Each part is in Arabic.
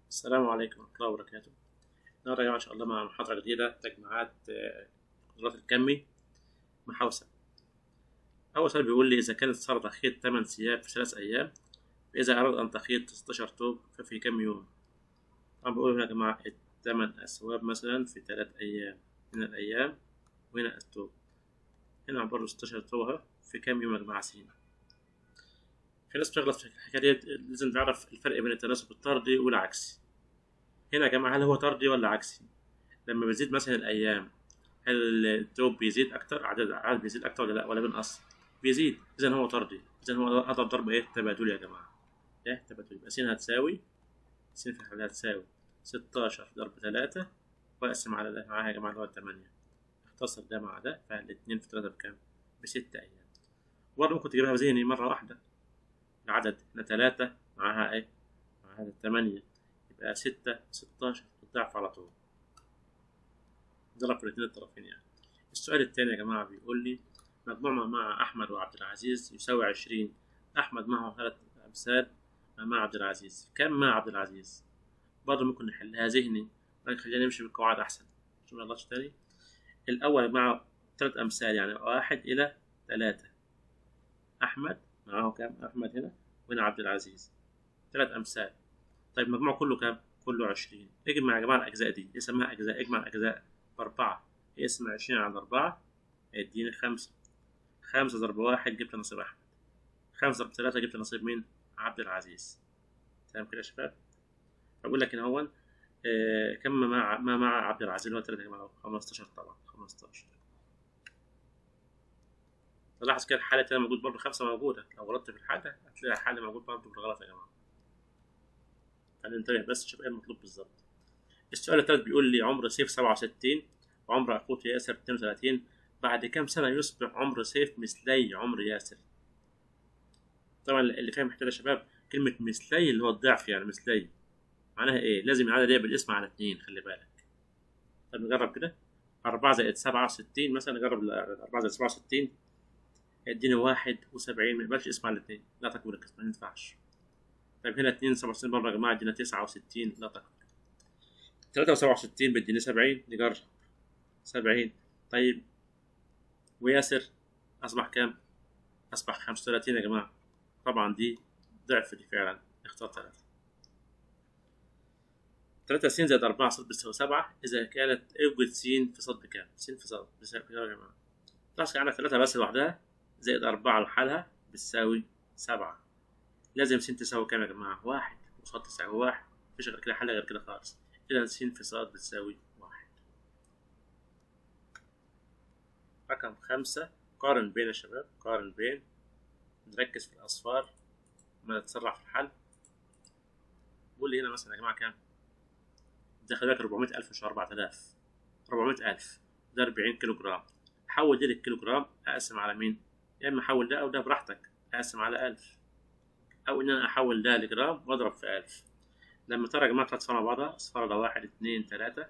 السلام عليكم ورحمة الله وبركاته. النهارده يا جماعة إن شاء الله مع محاضرة جديدة تجميعات قدرات الكمي محاوسة. أول سؤال بيقول لي إذا كانت سارة تخيط 8 ثياب في 3 أيام، فإذا أراد أن تخيط 16 ثوب ففي كم يوم؟ طبعا بقول هنا يا جماعة 8 أثواب مثلا في 3 أيام، هنا الأيام وهنا الثوب، هنا برضه 16 ثوب أهو، في كم يوم يا جماعة سين؟ في ناس بتغلط في الحكاية دي، لازم تعرف الفرق بين التناسب الطردي والعكسي. هنا يا جماعة هل هو طردي ولا عكسي؟ لما بتزيد مثلا الأيام هل التوب بيزيد أكتر، عدد بيزيد أكتر ولا لأ، ولا بينقص؟ بيزيد، إذا هو طردي، إذا هو أضرب ضرب إيه؟ تبادلي يا جماعة. إيه تبادلي؟ يبقى س هتساوي س في الحالة هتساوي 16 ضرب 3 وأقسم على ده معاها يا جماعة اللي هو 8. اختصر ده مع ده، فالاتنين في 3 بكام؟ ب6 أيام. برضه ممكن تجيبها بذهني مرة واحدة، العدد هنا 3 معاها إيه؟ معاها 8، يبقى 6 16 الضعف على طول، ضرب في الاتنين الطرفين يعني. السؤال التاني يا جماعة بيقول لي مجموع ما مع أحمد وعبد العزيز يساوي 20. أحمد معه 3 أمثال ما مع عبد العزيز، كم مع عبد العزيز؟ برضه ممكن نحلها ذهني، لكن خلينا نمشي بالقواعد أحسن. شوف يلا تاني. الأول مع 3 أمثال يعني 1 إلى 3. أحمد معه كم؟ أحمد هنا وهنا عبد العزيز 3 أمثال. طيب مجموع كله كم؟ كله 20. اجمع يا جماعة الأجزاء دي، اسمها أجزاء، اجمع الأجزاء ب4، اقسم 20 على 4 هيديني 5. 5 ضرب 1 جبت نصيب أحمد، 5 ضرب 3 جبت نصيب مين؟ عبد العزيز. تمام كده يا شباب؟ أقول لك إن هو كم ما مع عبد العزيز اللي هو 3 يا جماعة؟ 15 طبعا، 15. تلاحظ كده الحالة التانية موجود برضه 5 موجودة، لو غلطت في الحاجة هتلاقي الحل موجود برضه بالغلط يا جماعة. فننتبه بس شوف إيه المطلوب بالظبط. السؤال التالت بيقول لي عمر سيف 67 وعمر أخوه ياسر 32، بعد كم سنة يصبح عمر سيف مثلي عمر ياسر؟ طبعا اللي فاهم محتاج يا شباب كلمة مثلي اللي هو الضعف، يعني مثلي معناها إيه؟ لازم العدد يقبل بالاسم على 2، خلي بالك. طب نجرب كده. 4 زائد 67 مثلا، نجرب 4 زائد 67 هيديني 71، ما يقبلش اسم على 2، لا تكبر القسمة ما ينفعش. طيب هنا 2 67 برضه يا جماعة ادينا 69، لا تكبر. 63 بديني 70، نجرب 70. طيب وياسر أصبح كام؟ أصبح 35 يا جماعة، طبعا دي ضعف دي فعلا، اختار 3. 3 س زائد 4 ص بتساوي 7، إذا كانت اوجد س في ص بكام؟ س في ص بتساوي كام يا جماعة؟ لاحظ عندنا 3 بس لوحدها زائد 4 لحالها بتساوي 7، لازم س تساوي كام يا جماعة؟ 1 وص تساوي 1، مفيش غير كده حل غير كده خالص، إذا س في ص بتساوي 1. رقم 5، قارن بين يا شباب، قارن بين، نركز في الأصفار ما نتسرع في الحل. قول لي هنا مثلا يا جماعة كام؟ ده خلي بالك 400,000 مش 4000. 400,000 ده 40 كيلو جرام، حول دي للكيلو جرام أقسم على مين؟ يا إما أحول ده أو ده براحتك، أقسم على 1000، أو إن أنا أحول ده لجرام وأضرب في 1000. لما ترى يا جماعة 3 صفار مع بعضها، صفارة ده 1 2 3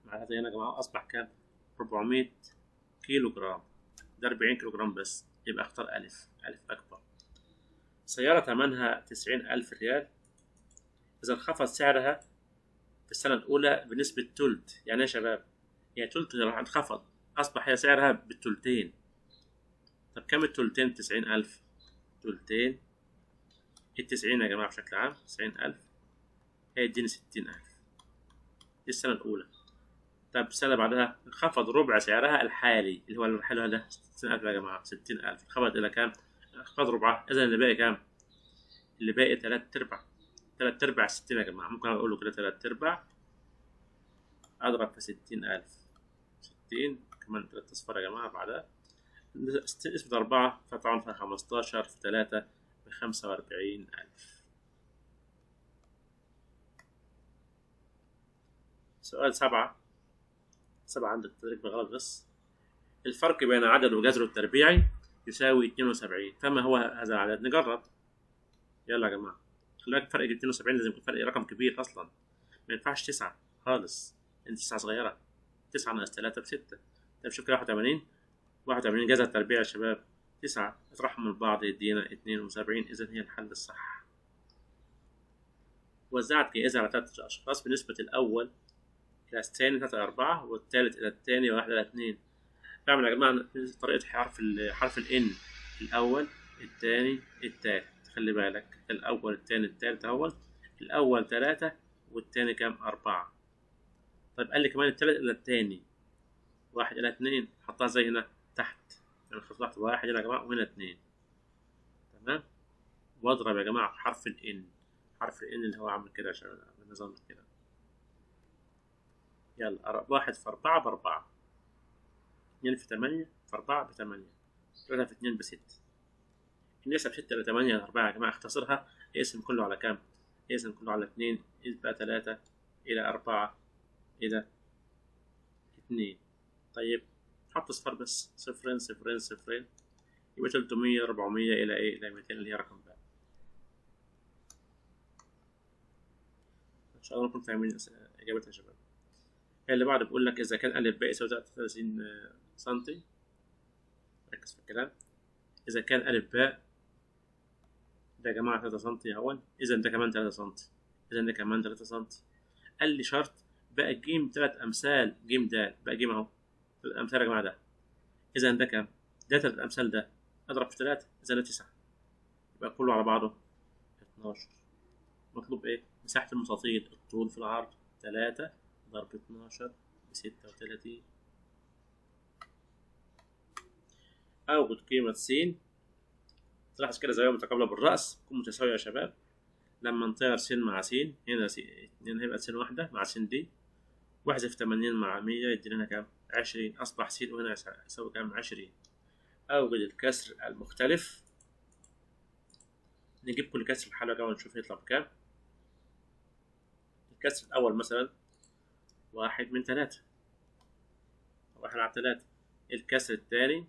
مع هذا هنا يا جماعة أصبح كام؟ 400 كيلو جرام، ده 40 كيلو جرام بس، يبقى اختار ألف، ألف أكبر. سيارة ثمنها 90,000 ريال، إذا انخفض سعرها في السنة الأولى بنسبة تلت، يعني إيه يا شباب؟ يعني تلت راح انخفض، أصبح هي سعرها بالتلتين. طب كم التلتين؟ 90,000. تلتين 90 يا جماعة بشكل عام 90,000 هيديني 60,000، دي السنة الأولى. طب السنة بعدها انخفض ربع سعرها الحالي اللي هو الحالي ده 60,000 يا جماعة، 60,000 انخفض إلى كام؟ انخفض ربعها، إذا اللي باقي كام؟ اللي باقي 3/4. 3/4 60 يا جماعة، ممكن أقول له كده 3/4 أضرب في 60,000، 60 كمان 3 أصفار يا جماعة بعدها اسم 4، فطبعا في 15 في 3 ب45,000. سؤال 7. عندك تدريج بالغلط بس. الفرق بين عدد وجذره التربيعي يساوي 72، فما هو هذا العدد؟ نجرب. يلا يا جماعة خلي بالك فرق 72 لازم يكون فرق رقم كبير أصلا، ما ينفعش 9 خالص، أنت 9 صغيرة، 9 ناقص 3 ب6. طيب شوف كده 81، 81 جذر التربيع يا شباب 9، اطرحهم من بعض يدينا 72، إذا هي الحل الصح. وزعت جائزة على 3 أشخاص بنسبة الأول إلى الثاني 3 إلى 4 والثالث إلى الثاني 1 إلى 2. بعمل يا جماعة طريقة حرف ال N، الأول الثاني الثالث. خلي بالك الأول الثاني الثالث أول، الأول 3 والثاني كام؟ 4. طيب قال لي كمان الثالث إلى الثاني 1 إلى 2، حطها زي هنا تحت، يعني خط تحت 1 هنا يا جماعة وهنا 2. تمام. واضرب يا جماعة في حرف ال N، حرف ال N اللي هو عامل كده عشان بالنظام كده. يلا 1 في 4 ب4، 2 في 8 في 4 ب8، 3 في 2 ب6. نقسم 6 إلى 8 إلى 4 يا جماعة، اختصرها اقسم كله على كام؟ اقسم كله على 2، يبقى 3 إلى 4 إلى 2. طيب حط صفر بس، صفرين صفرين صفرين، يبقى 300 400 إلى إيه؟ إلى 200 اللي هي رقم بقى. إن شاء الله نكون فاهمين إجابتها يا شباب. اللي بعده بيقول لك إذا كان ألف باء يساوي 33 سنتي، ركز في الكلام. إذا كان ألف باء ده يا جماعة 3 سنتي أهون، إذا ده كمان 3 سنتي، إذا ده كمان 3 سنتي. قال لي شرط بقى ج 3 أمثال ج د، بقى ج أهو 3 أمثال يا جماعة ده. إذا ده كام؟ ده 3 أمثال ده، أضرب في 3 إذا ده 9، يبقى كله على بعضه 12. مطلوب إيه؟ مساحة المستطيل، الطول في العرض، 3 ضرب 12 ب36. أوجد قيمة س. تلاحظ كده زاوية متقابلة بالرأس تكون متساوية يا شباب. لما نطير س مع س، هنا س 2 هيبقى س واحدة مع س دي، واحذف 80 مع 100 يدينا هنا كام؟ 20. أصبح س وهنا يساوي كام؟ 20. أوجد الكسر المختلف. نجيب كل كسر لحاله كده ونشوف يطلع بكام. الكسر الأول مثلا 1 من 3، 1 على 3. الكسر الثاني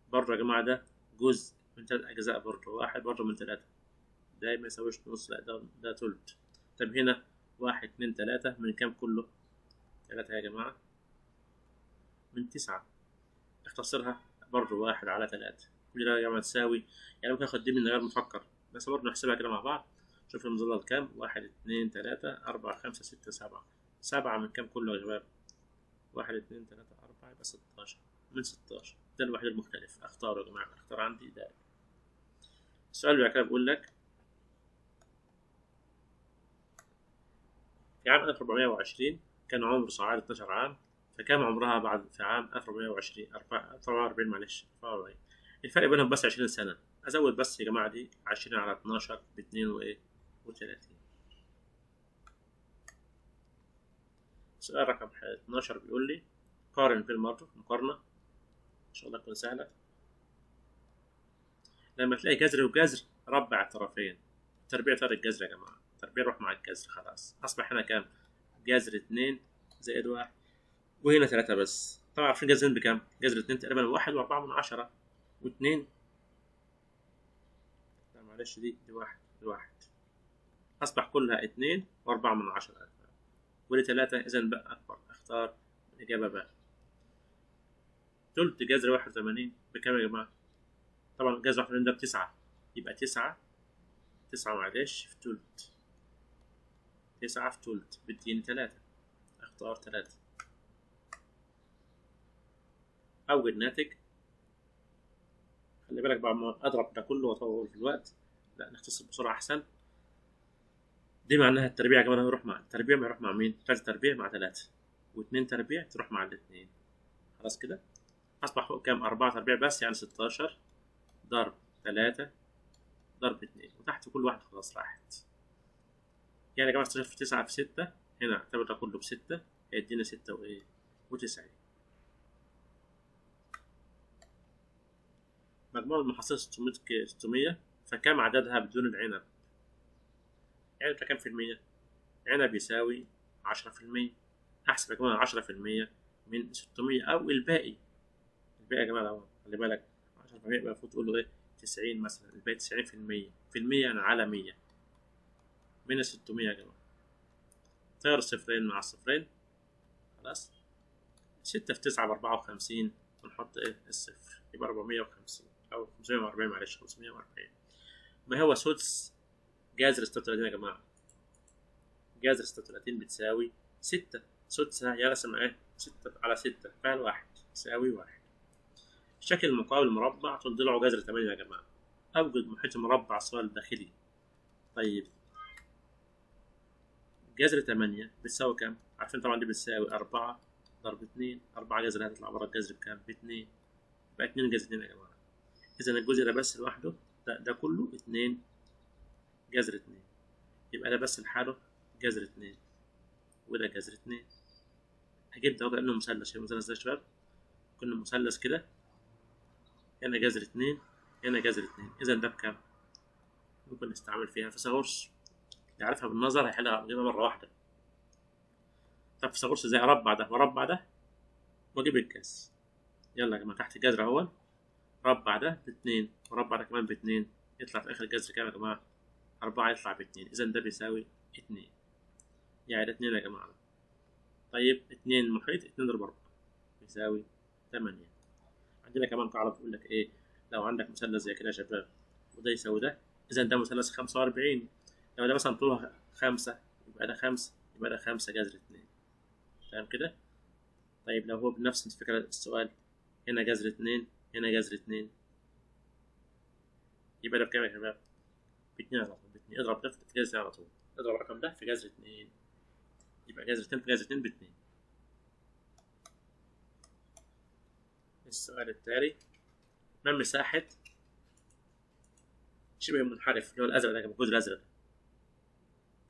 برضه يا جماعة ده جزء من 3 أجزاء، برضه 1 برضه من 3، ده ما يساويش نص، لا ده تلت. طب هنا 1 2 3 من كام كله؟ 3 يا جماعة، من 9. اختصرها برضه 1 على 3. كل ده يا جماعة تساوي، يعني ممكن اخد دي من غير ما افكر، بس برضه نحسبها كده مع بعض. شوف المظلة كام؟ 1 2 3 4 5 6 7. 7 من كام كله يا شباب؟ 1 2 3 4 يبقى 16 من 16. ده الوحيد المختلف، اختاره يا جماعة، اختار عندي ده. السؤال اللي بعد كده بيقول لك في عام 1420 كان عمر سعاد 12 عام، فكم عمرها بعد في عام 1420 44 معلش 44. الفرق بينهم بس 20 سنة. أزود بس يا جماعة دي 20 على 12 ب2 وإيه و30. سؤال رقم 12 بيقول لي قارن في المرة، مقارنة إن شاء الله تكون سهلة. لما تلاقي جذر وجذر ربع الطرفين، تربيع طار الجذر يا جماعة، تربيع روح مع الجذر خلاص. أصبح هنا كام؟ جذر 2 زائد 1، وهنا 3 بس. طبعا عارفين جذرين بكام؟ جذر 2 تقريبا 1 و4 و2، لا معلش دي 1 1. أصبح كلها 2 و4، ودي 3، إذا بقى أكبر. أختار الإجابة بقى. تلت جذر 81 بكام يا جماعة؟ طبعا جذر 81 ده ب9، يبقى 9 معلش في تلت، 9 في تلت بتديني 3. أختار 3. أوجد ناتج. خلي بالك بعد ما أضرب ده كله وأطول في الوقت، لا نختصر بسرعة أحسن. دي معناها التربيع يا جماعة هيروح مع التربيع، ما يروح مع مين؟ 3 تربيع مع 3، و2 تربيع تروح مع ال2. خلاص كده أصبح فوق كام؟ 4 تربيع بس، يعني 16 ضرب 3 ضرب 2، وتحت كل واحد خلاص راحت. يعني يا جماعة 16 في 9 في 6، هنا اعتبر ده كله ب6، هيدينا 6 وإيه و90. مجموع المحاصيل 600، فكم عددها بدون العنب؟ يعني كام في المية؟ عنب يساوي 10%. أحسب يا جماعة 10% من 600 أو الباقي. الباقي يا جماعة لو خلي بالك 10% يبقى المفروض تقول له إيه 90 مثلا، الباقي 90%، في المية يعني على 100 من 600 يا جماعة. طير الصفرين مع الصفرين خلاص. 6 في 9 ب54، ونحط إيه الصفر يبقى 450 أو 540 معلش 540. ما هو سدس جذر 36 يا جماعة؟ جذر 36 بتساوي 6. سدسة يرسم ايه 6 على 6 فالواحد يساوي 1. الشكل المقابل مربع طول ضلعه جذر 8 يا جماعة. أوجد محيط مربع الصغير الداخلي. طيب جذر 8 بتساوي كام؟ عارفين طبعا دي بتساوي 4 ضرب 2. 4 جذر هتطلع بره الجذر بكام؟ ب2. يبقى 2 جذر 2 يا جماعة. إذا الجزء ده بس لوحده ده كله 2 جذر 2. يبقى ده بس لحاله جذر 2 وده جذر 2. هجيب ده كأنه مثلث. شايف المثلث ده يا شباب؟ كأنه مثلث كده. هنا جذر 2 هنا جذر 2. إذا ده بكام؟ ممكن نستعمل فيها فيثاغورس. اللي عارفها بالنظر هيحلها أجيبها مرة واحدة. طب فيثاغورس زي أربع ده وربع ده وأجيب الكاس. يلا يا جماعة تحت الجذر أهو. ربع ده ب2 وربع ده كمان ب2 يطلع في آخر الجذر كام يا جماعة؟ 4 يطلع ب2. إذا ده بيساوي 2. يعني ده 2 يا جماعة. طيب 2 محيط 2 ضرب 4 بيساوي 8. عندنا كمان قاعدة بتقول لك إيه؟ لو عندك مثلث زي كده يا شباب وده يساوي ده، إذا ده مثلث 45. لو ده مثلا طوله 5 يبقى ده 5 يبقى ده 5 جذر 2. تمام كده؟ طيب لو هو بنفس الفكرة السؤال هنا جذر 2 هنا جذر 2 يبقى ده بكام يا شباب؟ ب2 على طول. ب2 اضرب ده في جذر 2 على طول. اضرب الرقم ده في جذر 2 يبقى جذر 2 في جذر 2 ب2. السؤال التالي ما مساحة شبه منحرف اللي هو الأزرق ده الجزء الأزرق ده.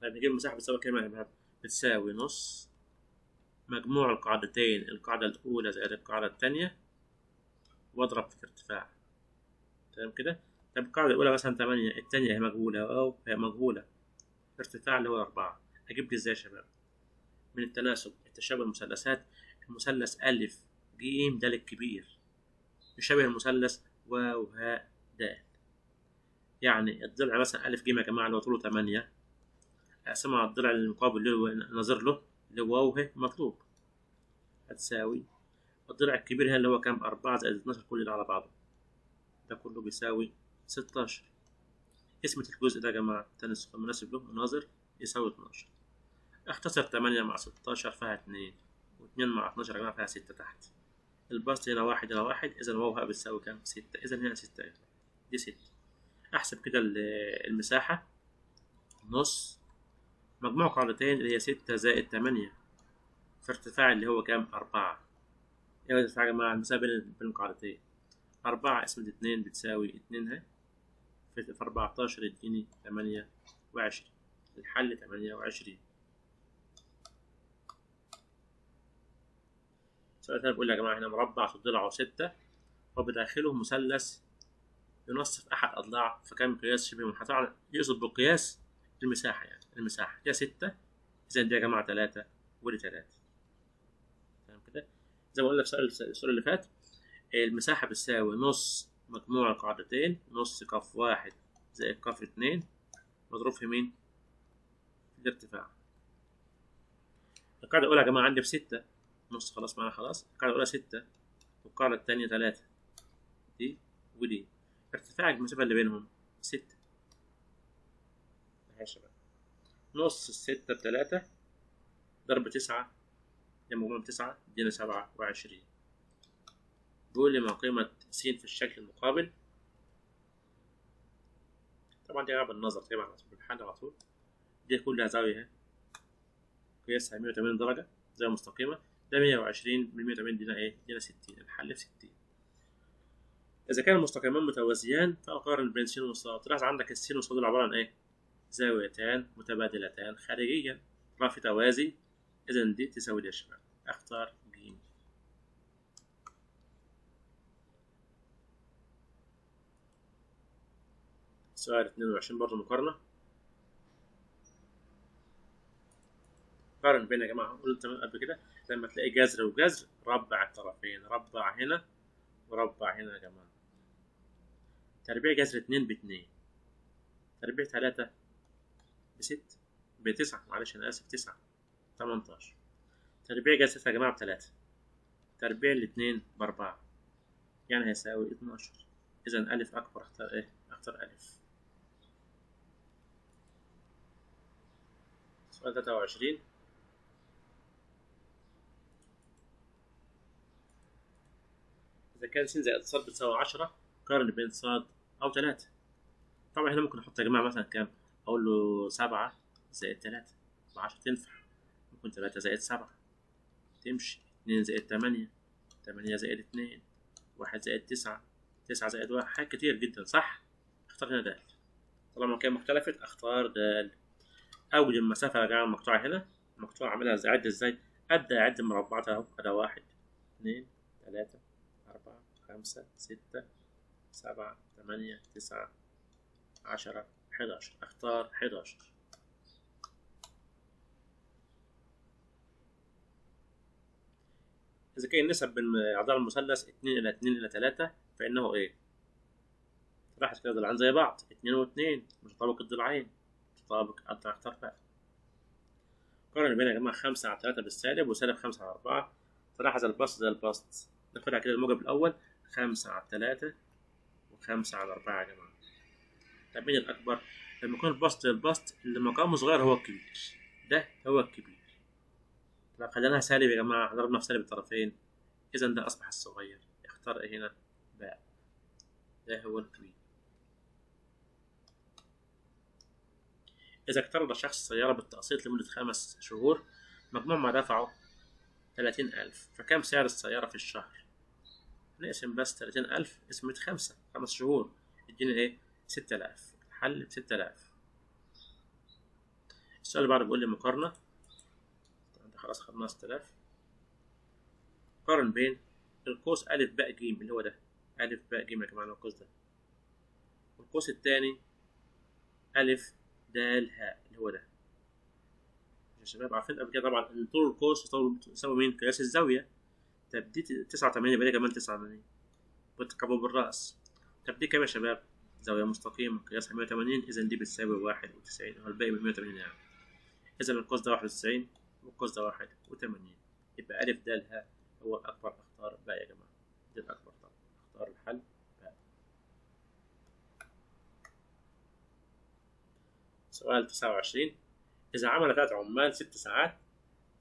طيب نجيب المساحة بتساوي كام يا شباب؟ بتساوي نص مجموع القاعدتين، القاعدة الأولى زائد القاعدة التانية واضرب في ارتفاع. تمام كده؟ طب القاعدة الأولى مثلا 8، التانية هي مجهولة أو هي مجهولة، ارتفاع اللي هو 4. أجيب دي إزاي يا شباب؟ من التناسب التشابه المثلثات. المثلث أ ج د الكبير يشابه المثلث واو ه د. يعني الضلع مثلا أ ج يا جماعة اللي هو طوله 8 أقسمها على الضلع المقابل اللي هو نظير له اللي هو واو ه مطلوب هتساوي الضلع الكبير هنا اللي هو كام؟ 4 زائد 12 كل ده على بعضه. ده كله بيساوي 16. اسمة الجزء ده يا جماعة التناسب المناسب له مناظر يساوي 12. اختصر 8 مع 16 فيها 2 و2 مع 12 يا جماعة فيها 6 تحت. البسط هنا 1 هنا 1 إذا واو ه بتساوي كام؟ 6. إذا هنا 6 دي 6. أحسب كده المساحة نص مجموع قاعدتين اللي هي 6 زائد 8 في ارتفاع اللي هو كام؟ 4. ايه الارتفاع يا جماعة؟ المسافة بين القاعدتين 4 اسمة 2 بتساوي 2 ه في 14 يديني 28. الحل 28. السؤال الثاني بيقول يا جماعة هنا مربع في ضلعه 6 وبداخله مثلث ينصف أحد أضلاعه فكان قياس شبه منحرف. طبعا يقصد بالقياس المساحة، يعني المساحة دي 6 إذا دي يا جماعة 3 ودي 3. تمام كده؟ زي ما قلنا في السؤال اللي فات المساحة بتساوي نص مجموع القاعدتين نص ق 1 زائد ق 2 مضروب في مين؟ في الارتفاع. القاعدة الأولى يا جماعة عندي ب6 نص خلاص معانا خلاص. القاعدة الأولى 6 والقاعدة التانية 3 دي ودي. ارتفاع المسافة اللي بينهم 6. يا شباب نص 6 ب3 ضرب 9 يبقى 9 ادينا 27. بيقول لي ما قيمة س في الشكل المقابل. طبعا دي بالنظر طبعا على طول بالحل على طول. دي كلها زاوية قياسها 180 درجة زاوية مستقيمة. ده 120 من 180 دينا ايه؟ دينا 60. الحل في 60. إذا كان المستقيمان متوازيان فأقارن بين س وص. تلاحظ عندك السين والصاد دول عبارة عن ايه؟ زاويتان متبادلتان خارجيا في توازي. إذا دي تساوي دي يا شباب. أختار ج. سؤال 22 برضه مقارنة. قارن بين يا جماعة قلت قبل كده لما تلاقي جذر وجذر ربع الطرفين. ربع هنا وربع هنا يا جماعة. تربيع جذر 2 ب2 تربيع 3 ب6 ب9 معلش أنا آسف 9 18. تربيع جذر 6 يا جماعة ب3 تربيع الاتنين ب4 يعني هيساوي 12. إذا ألف أكبر أختار إيه؟ أختار ألف. سؤال 23. إذا كان س زائد ص بتساوي 10 قارن بين ص أو 3. طبعا هنا ممكن أحط يا جماعة مثلا كام؟ أقول له 7 زائد 3 ب10 تنفع، ممكن 3 زائد 7 تمشي، 2 زائد 8 8 زائد 2 1 زائد 9 9 زائد 1، حاجات كتير جدا صح؟ اختار هنا د. طالما كان مختلفة اختار د. أوجد المسافة يا جماعة المقطوعة هنا، المقطوعة أعملها إزاي؟ أعد إزاي؟ أبدأ أعد مربعات أهو، أدا 1 2 3 4 5 6 7 8 9 10 11. اختار 11. إذا كان النسب بين أعضاء المثلث 2 إلى 2 إلى 3 فإنه إيه؟ راحت كده ضلعين زي بعض، 2 و2 متطابق الضلعين، متطابق. أختار بقى. قارن بين يا جماعة 5 على 3 بالسالب وسالب 5 على 4. صراحة زي البسط زي البسط، ناخدها كده الموجب الأول 5 على 3 و5 على 4 يا جماعة. طب مين الأكبر؟ لما يكون البسط زي البسط اللي مقامه صغير هو الكبير، ده هو الكبير. طب خليناها سالب يا جماعة، ضربنا في سالب الطرفين، إذا ده أصبح الصغير. اختار إيه هنا؟ باء، ده هو الكبير. إذا اقترض شخص سيارة بالتقسيط لمدة 5 شهور، مجموع ما دفعه 30,000، فكم سعر السيارة في الشهر؟ نقسم بس 30,000 قسمة 5 شهور يديني إيه؟ 6,000. الحل ب6000. السؤال اللي بعده بيقول لي مقارنة. خلاص خدنا 6000. قارن بين القوس أ ب ج اللي هو ده، أ ب ج يا جماعة القوس ده، والقوس التاني أ د ه اللي هو ده. يا شباب عارفين قبل كده طبعا ان طول القوس يساوي مين؟ قياس الزاوية. طب دي 89 يبقى دي كمان 89 بتكبر بالرأس. طب دي كام يا شباب؟ زاوية مستقيمة قياسها 180، إذا دي بتساوي 91، هو الباقي من 180 يعني. إذا القوس ده 91 والقوس ده 81، يبقى أ د ه هو الأكبر. أختار باء يا جماعة، دي الأكبر طبعا. أختار الحل باء. سؤال 29. إذا عمل 3 عمال 6 ساعات،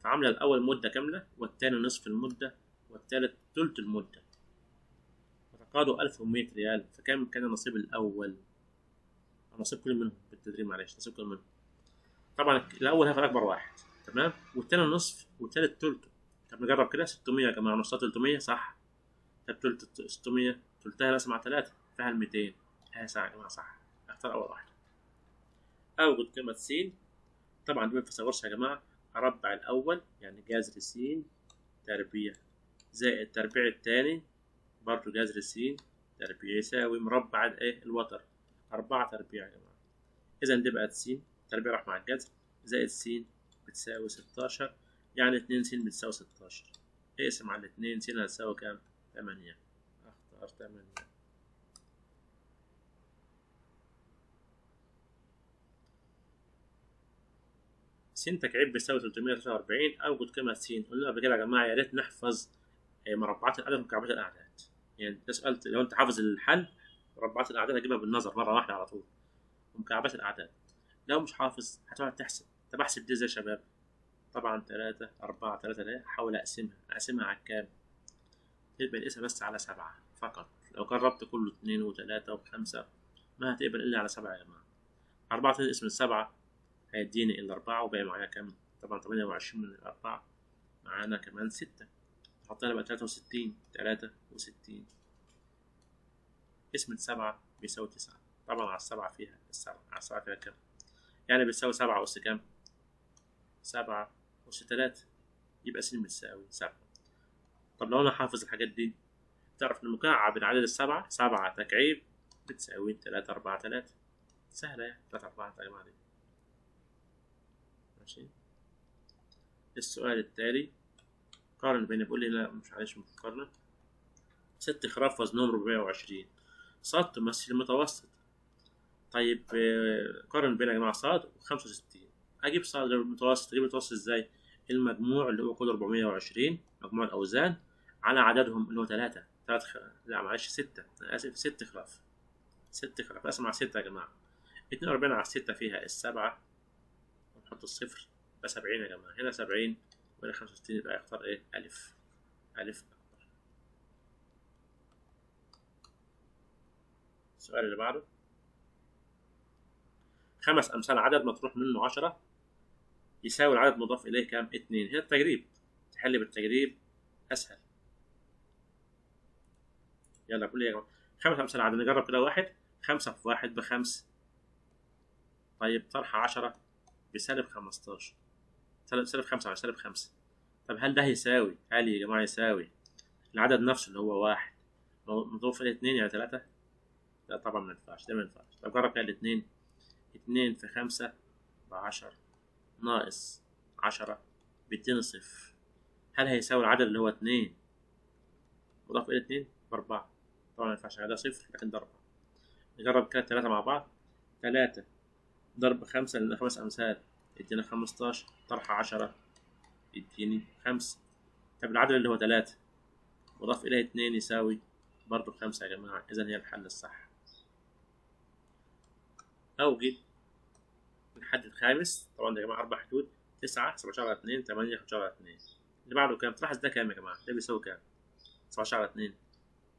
فعمل الأول مدة كاملة والتاني نصف المدة والتالت تلت المدة، وتقاضوا 1100 ريال، فكم كان نصيب الأول؟ نصيب كل منهم بالتدريب، معلش نصيب كل منهم. طبعا الأول هياخد أكبر واحد، تمام، والتاني نصف والتالت تلته. طب نجرب كده، 600 يا جماعة نصها 300 صح؟ طب تلت 600 تلتها رسم على 3 فيها 200 هي ساعة يا جماعة صح. اختار أول واحدة. أوجد قيمة س. طبعا دي ما بتساويش يا جماعة، أربع الأول يعني جذر س تربيع زائد تربيع التاني برضه جذر س تربيع يساوي مربع الايه الوتر 4 تربيع يا جماعة. إذا دي بقت س تربيع راح مع الجذر زائد س بتساوي 16، يعني 2 س بتساوي 16. اقسم على 2 س هتساوي كام؟ 8. اختار 8. س تكعيب بيساوي 343. أوجد قيمة س. قلنا قبل كده يا جماعة يا ريت نحفظ مربعات الأعداد ومكعبات الأعداد. يعني ده سؤال لو أنت حافظ الحل، مربعات الأعداد هتجيبها بالنظر مرة واحدة على طول، ومكعبات الأعداد لو مش حافظ هتقعد تحسب. طب أحسب دي إزاي يا شباب؟ طبعا 3 4 3 ده أحاول أقسمها على كام؟ تقبل القسمة بس على 7 فقط. لو جربت كله 2 و3 و5 ما هتقبل إلا على 7 يا جماعة. 4 تقسم 7 هيديني إلا 4 وباقي معايا كام؟ طبعا 28 من 4 معانا كمان 6. نحط هنا بقى 63 63. قسمة 7 بيساوي 9. طبعا على 7 فيها على 7 فيها كام؟ يعني بتساوي 7 أس كام؟ 7 أس 3، يبقى س بتساوي 7. طب لو أنا حافظ الحاجات دي تعرف إن مكعب العدد 7 تكعيب بتساوي 3 4 3. سهلة يعني 3 4 يا جماعة دي. ماشي. السؤال التالي قارن بين، بيقول لي لا مش معلش مقارنة. 6 خراف وزنهم 420 ص تمثل المتوسط. طيب قارن بين يا جماعة ص و65. أجيب ص المتوسط، أجيب المتوسط إزاي؟ المجموع اللي هو كله 420 مجموع الأوزان على عددهم اللي هو 3 لا معلش 6 أنا آسف 6 خراف. 6 خراف أقسم على 6 يا جماعة. 42 على 6 فيها السبعة ونحط الصفر يبقى 70 يا جماعة. هنا 70 وهنا 65، يبقى اختار ايه؟ ألف. ألف أكبر. السؤال اللي بعده، 5 أمثال عدد مطروح منه 10 يساوي العدد مضاف إليه كام؟ 2. هنا التجريب، تحل بالتجريب أسهل. يلا كل يا جماعة 5 أمثال عدد، نجرب كده. 1، 5 في 1 ب5. طيب طرح 10 بسالب 15، سالب 5 على سالب 5. طب هل ده هيساوي، هل يا جماعة يساوي العدد نفسه اللي هو 1 مضروب إليه 2 يعني 3؟ لا طبعا ما ينفعش، ده ما ينفعش. طب جرب كده الاتنين. 2 في 5 ب10 ناقص 10 بيديني صفر. هل هيساوي العدد اللي هو 2 مضاف إلى 2 ب4؟ طبعا ما ينفعش، ده صفر لكن ده 4. نجرب كده 3 مع بعض. 3 ضرب 5 لأن 5 أمثال يدينا 15، طرح 10 يديني 5. طب العدد اللي هو 3 مضاف إليه 2 يساوي برضه 5 يا جماعة. إذا هي الحل الصح. أوجد الحد الخامس. طبعا ده يا جماعة 4 حدود، 9 17 على 2 8 15 على 2. اللي بعده كام؟ تلاحظ ده كام يا جماعة؟ ده بيساوي كام؟ 17 على 2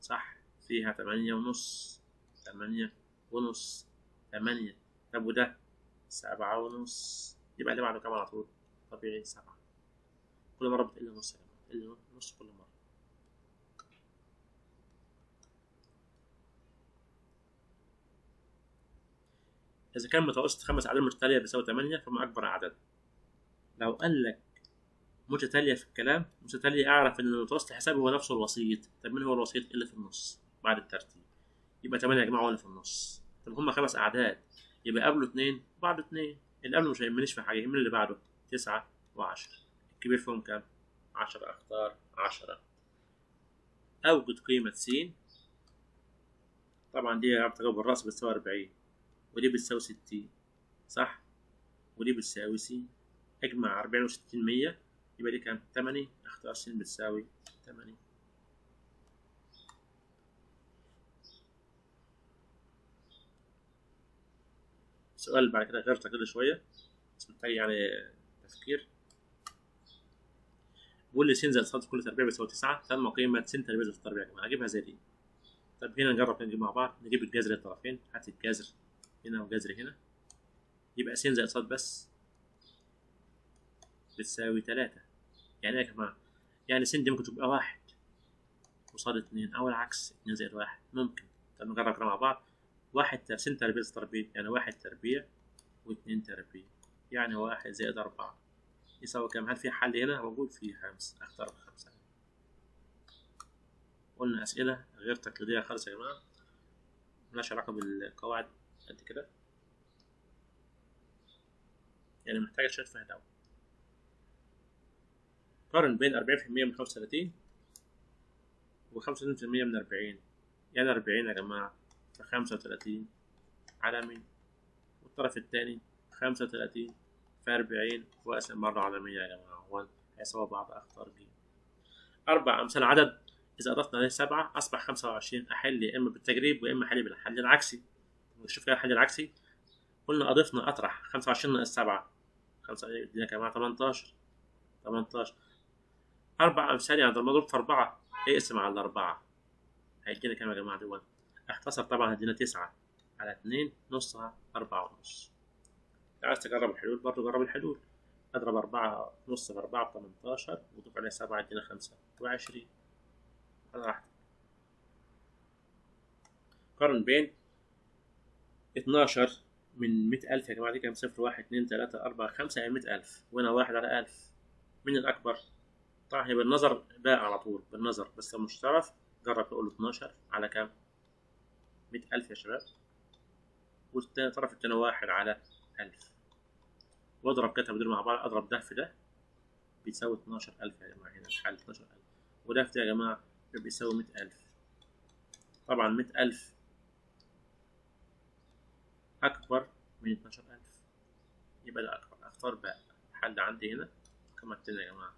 صح، فيها 8 ونص. 8 ونص 8. طب وده 7 ونص. يبقى اللي بعده كام على طول؟ طبيعي 7. كل مرة بتقل نص يا جماعة، بتقل نص كل مرة. إذا كان متوسط 5 أعداد متتالية بيساوي 8 فما أكبر عدد. لو قال لك متتالية في الكلام، متتالية، أعرف إن المتوسط الحسابي هو نفسه الوسيط. طب مين هو الوسيط؟ اللي في النص بعد الترتيب. يبقى 8 يا جماعة هو اللي في النص. طب هما 5 أعداد، يبقى قبله 2 بعده 2. اللي قبله مش هيهمنيش في حاجة، يهمني اللي بعده 9 و10. الكبير فيهم كام؟ 10. أختار 10. أوجد قيمة س. طبعا دي تجاوب الرأس بتساوي 40، ودي بتساوي 60 صح، ودي بتساوي س. اجمع 40 و60 100، يبقى دي كام؟ 8. اختار س بتساوي 8. السؤال بعد كده غير تقليدي شوية بس محتاج يعني تفكير. بيقول لي س زائد ص كل تربيع بتساوي 9. تم قيمة س تربيع زائد التربيع يا جماعة. هجيبها زي دي. طب هنا نجرب نجيب مع بعض، نجيب الجذر للطرفين. هات الجذر هنا وجذر هنا، يبقى س زائد ص بس بتساوي 3. يعني ايه يا جماعة؟ يعني س دي ممكن تبقى 1 وصاد 2، أو العكس 2 زائد 1 ممكن. طب نجرب كده مع بعض. 1 س تربيع زائد تربيع يعني 1 تربيع و2 تربيع، يعني 1 زائد 4 يساوي كام؟ هل في حل هنا؟ موجود فيه 5. اختار 5. قلنا أسئلة غير تقليدية خالص يا جماعة، ملهاش علاقة بالقواعد قد كده، يعني محتاجة شوية فهم أوي. قارن بين 40% من 35 و35% من 40. يعني 40 يا جماعة في 35 على 100، والطرف التاني 35 في 40 وأقسم مرة على 100 يا جماعة. 1 هيساوي بعض. أختار ج. 4 أمثال عدد إذا أضفنا عليه 7 أصبح 25. أحل يا إما بالتجريب ويا إما أحل بالحل العكسي. نشوف كده الحل العكسي. قلنا أضفنا أطرح 25 ناقص 7 5 يدينا كمان 18. 18 4 أمثال يعني ده مضروب في 4. اقسم على 4 هيدينا كام يا جماعة دول؟ اختصر طبعا هيدينا 9 على 2 نصها 4 ونص. عايز تجرب الحلول برضه جرب الحلول. اضرب 4 نص في 4 ب 18 وضيف عليها 7 يدينا 25. على راحتك. قارن بين 12 من 100,000 يا جماعة. دي كام؟ 0 1 2 3 4 5 يعني 100,000، وهنا 1 على 1000. مين الأكبر؟ طبعا هي بالنظر ده على طول بالنظر، بس لو مش هتعرف جرب تقول 12 على كام؟ 100,000 يا شباب، والطرف التاني 1 على 1000. واضرب كده بدول مع بعض، اضرب ده في ده بيساوي 12,000 يا جماعة. هنا الحل 12,000، وده في ده يا جماعة بيساوي 100,000. طبعا 100,000 أكبر من 12,000، يبقى ده أكبر. أختار بقى الحل عندي هنا كما التاني يا جماعة.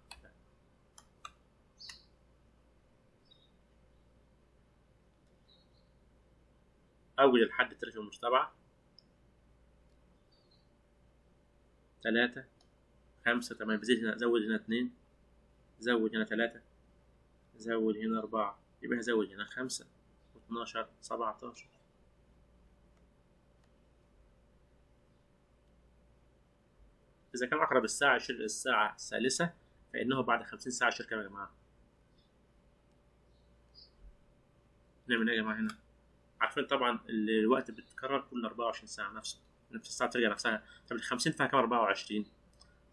أول الحد التاريخي المتتابعة 3 5 تمام، بزيد هنا، زود هنا 2، زود هنا 3، زود هنا 4، يبقى هزود هنا 5 و12 17. إذا كان أقرب الساعة يشير الساعة الثالثة فإنه بعد 50 ساعة يشير كام يا جماعة؟ نعمل إيه يا جماعة هنا؟ عارفين طبعا الوقت بيتكرر كل 24 ساعة، نفس الساعة ترجع نفسها. طب ال 50 فيها كام؟ 24.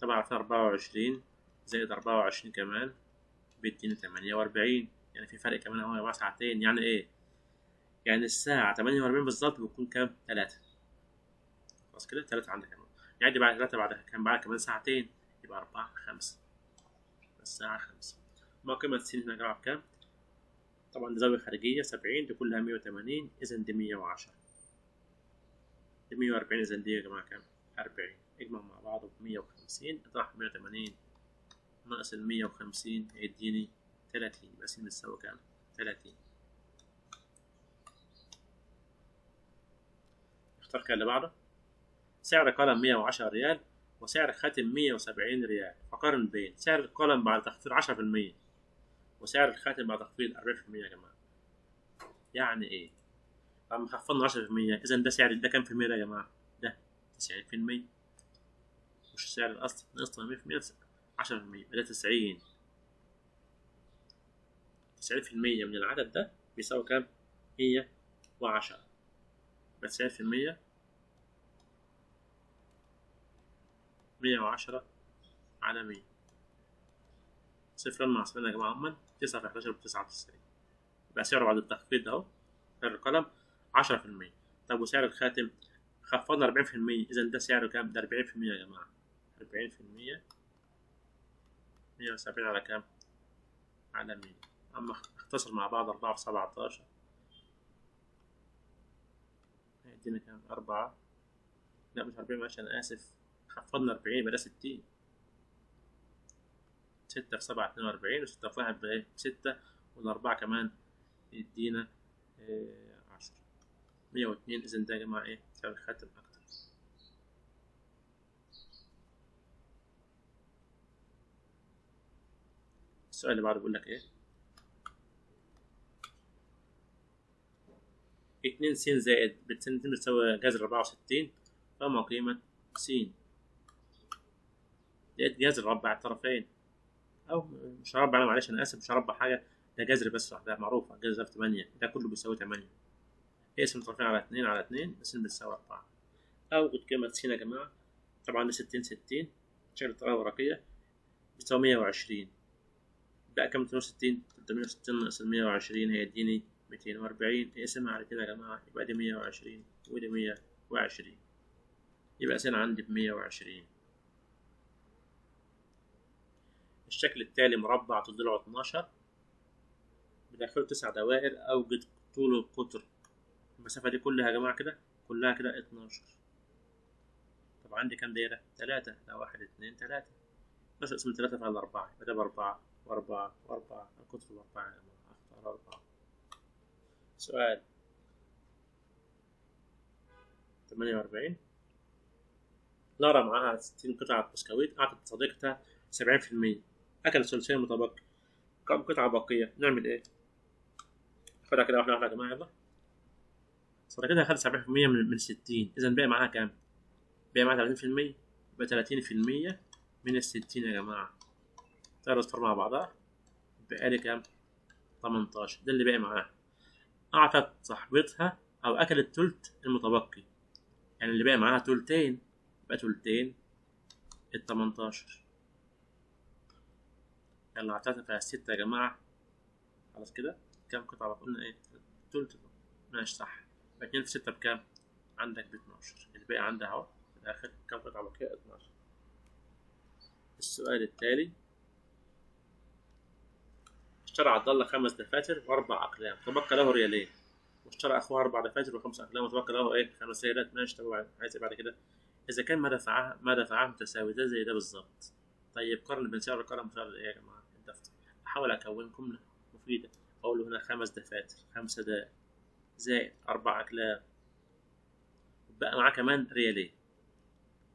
طبعا عارفين 24 زائد 24 كمان بيديني 48، يعني في فرق كمان اهو يا جماعة ساعتين. يعني إيه؟ يعني الساعة 48 بالظبط بتكون كام؟ 3. خلاص كده 3 عندك كمان، يعني بعد 3 بعد كام؟ بعد كمان ساعتين، يبقى 4 5. الساعة 5. ما قيمة س هنا يا جماعة بكام؟ طبعا دي زاوية خارجية 70، دي كلها 180، إذا دي 110. دي 140، إذا دي يا جماعة كام؟ 40. اجمع مع بعض ب 150 اطرح 180 ناقص ال 150 هيديني 30، يبقى س بتساوي كام؟ 30. اختار كده اللي بعده. سعر قلم 110 ريال وسعر خاتم 170 ريال، فقارن بين سعر القلم بعد تخفيض 10% وسعر الخاتم بعد تخفيض 40% يا جماعة. يعني إيه؟ طب خفضنا 10%، إذا ده سعر، ده كام في المية يا جماعة؟ ده 90%، مش السعر الأصلي، نقصنا 100%، 10%، ده 90. 90% من العدد ده بيساوي كام؟ 110. بس 90% 110 على 100. صفرين مع صفرين يا جماعة هما 9 في 11 ب99. يبقى سعره بعد التخفيض أهو سعر القلم 10%. طب وسعر الخاتم خفضنا 40%، إذا ده سعره كام؟ ده 40% يا جماعة. 40% 170 على كام؟ على 100. أما اختصر مع بعض 4 في 17 هيدينا كام؟ 4. لا مش 40، معلش أنا آسف، خفضنا 40 يبقى ده 60. 6 في 7 42، و6 في 1 بإيه؟ 6، والأربعة كمان يدينا 10. 102. إذا ده يا جماعة إيه؟ سعر الخاتم أكتر. السؤال اللي بعده بيقول لك إيه؟ 2 س زائد بالسنتين بتساوي جذر 64، فما قيمة س؟ ديت جذر ربع الطرفين، أو مش هربع، أنا معلش أنا آسف مش هربع حاجة، ده جذر بس لوحدها معروفة، جذر في 8 ده كله بيساوي 8. اقسم الطرفين على 2 على 2 س بتساوي 4. أوجد قيمة س يا جماعة. طبعا دي 60 60 شكل الطريقة الورقية بتساوي 120. بقى كام؟ 260. 360 ناقص 120 هيديني 240. اقسمها على 2 يا جماعة، يبقى دي 120 ودي 120، يبقى س عندي ب120. الشكل التالي مربع طوله 12 بداخله 9 دوائر، أوجد طول القطر. المسافة دي كلها يا جماعة كده كلها كده 12. طب عندي كام دايرة؟ 3. ده 1 2 3. 12 اسم 3 فيها 4، يبقى ده ب4 و4 و4. القطر ب4 يا جماعة، أختار 4. سؤال 48. لارا معاها 60 قطعة بسكويت، أعطت صديقتها 70%، أكلت ثلثين متبقي، كم قطعة باقية؟ نعمل إيه؟ خدها كده واحدة واحدة يا جماعة، يلا. صديقتها أخدت 70% من 60، إذا باقي معاها كام؟ باقي معاها 30%، يبقى 30% من ال60 يا جماعة. تقدر تصفر مع بعضها، بقى لي كام؟ 18. ده اللي باقي معاها. أعطت صاحبتها أو أكلت تلت المتبقي، يعني اللي باقي معاها تلتين، يبقى تلتين ال18. يلا أعطتها فيها 6 يا جماعة. خلاص كده كام قطعة؟ قلنا إيه؟ تلت. ماشي صح. يبقى 2 في 6 بكام؟ عندك ب12. الباقي عندها أهو في الآخر كام قطعة باقية؟ 12. السؤال التالي. اشترى عبد الله 5 دفاتر و4 أقلام، تبقى له ريالين. واشترى أخوه 4 دفاتر و5 أقلام، وتبقى له إيه؟ 5 ريالات. ماشي. طب عايز بعد كده إذا كان ما دفعاه متساوي، ده زي ده بالظبط. طيب قارن بين سعر القلم وسعر إيه يا جماعة؟ الدفتر. أحاول أكون جملة مفيدة. أقول له هنا 5 دفاتر، 5 دائم زائد 4 أقلام، بقى معاه كمان ريالين،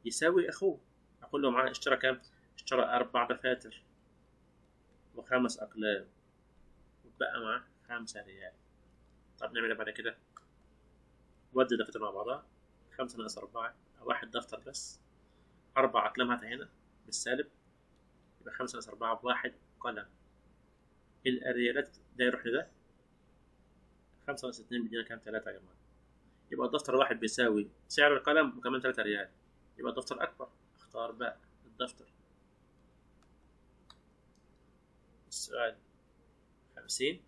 يساوي أخوه. أقول له معاه اشترى كام؟ اشترى 4 دفاتر و5 أقلام واتبقى معاه 5 ريال. طب نعمل ايه بعد كده؟ ودي الدفاتر مع بعضها، 5 ناقص 4 1 دفتر بس، 4 أقلام هاتها هنا بالسالب، يبقى 5 ناقص 4 بواحد قلم. الريالات ده يروح لده، 5 ناقص 2 بيدينا كام؟ 3 يا جماعة. يبقى الدفتر الواحد بيساوي سعر القلم وكمان 3 ريال، يبقى الدفتر أكبر. اختار بقى الدفتر. السؤال 50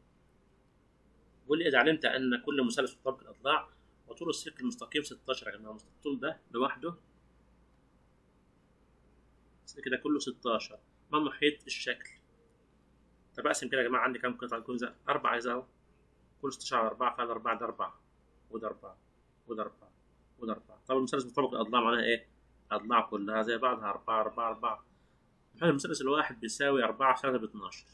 بيقول لي إذا علمت أن كل مثلث يطابق الأضلاع وطول السلك المستقيم 16 يا جماعة، الطول ده لوحده كده كله 16، ما محيط الشكل؟ طب أقسم كده يا جماعة، عندي كام قطعة؟ كل 4 عايز أهو، كل 16 على 4 فعلا 4 ده 4 وده 4 وده 4 وده 4. طب المثلث مطابق الأضلاع معناها إيه؟ الأضلاع كلها زي بعضها 4 4 4. المثلث الواحد بيساوي 4 في 3 ب 12.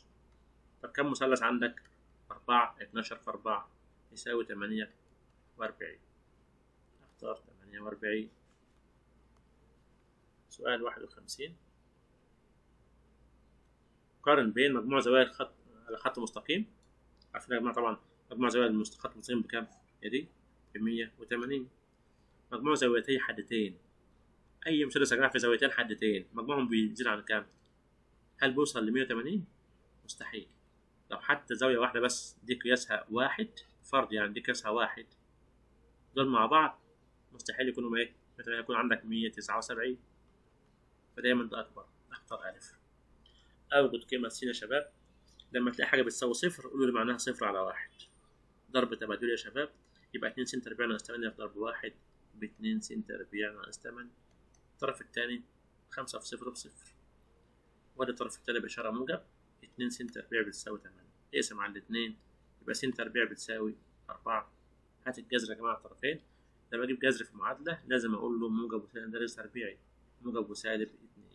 طب كم مثلث عندك؟ 4 12 في 4 يساوي 48. اختار 48. سؤال 51 قارن بين مجموع زوايا الخط على خط مستقيم. عارفين يا جماعة طبعا مجموع زوايا الخط المستقيم بكام؟ هي دي ب 180. مجموع زاويتي حدتين، أي مثلث يا جماعة في زاويتين حدتين مجموعهم بيزيد عن كام؟ هل بيوصل ل 180؟ مستحيل. لو حتى زاوية واحدة بس دي قياسها واحد، فرض يعني دي قياسها واحد، دول مع بعض مستحيل يكونوا ايه؟ مثلا يكون عندك 179، فدايما ده أكبر. اختار ألف. أوجد قيمة س يا شباب. لما تلاقي حاجة بتساوي صفر قولوا لي معناها صفر على واحد. ضرب تبادل يا شباب، يبقى 2 س تربيع ناقص 8 في ضرب واحد ب2 س تربيع ناقص 8. الطرف الثاني 5 في صفر بصفر، وادي الطرف الثاني بإشارة موجب، 2 س تربيع بتساوي 8. اقسم على الاتنين يبقى س تربيع بتساوي 4. هات الجذر يا جماعة الطرفين. لما أجيب جذر في معادلة لازم أقول له موجب وسالب، ده رياضي تربيعي، موجب وسالب 2.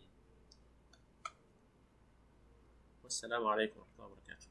والسلام عليكم ورحمة الله وبركاته.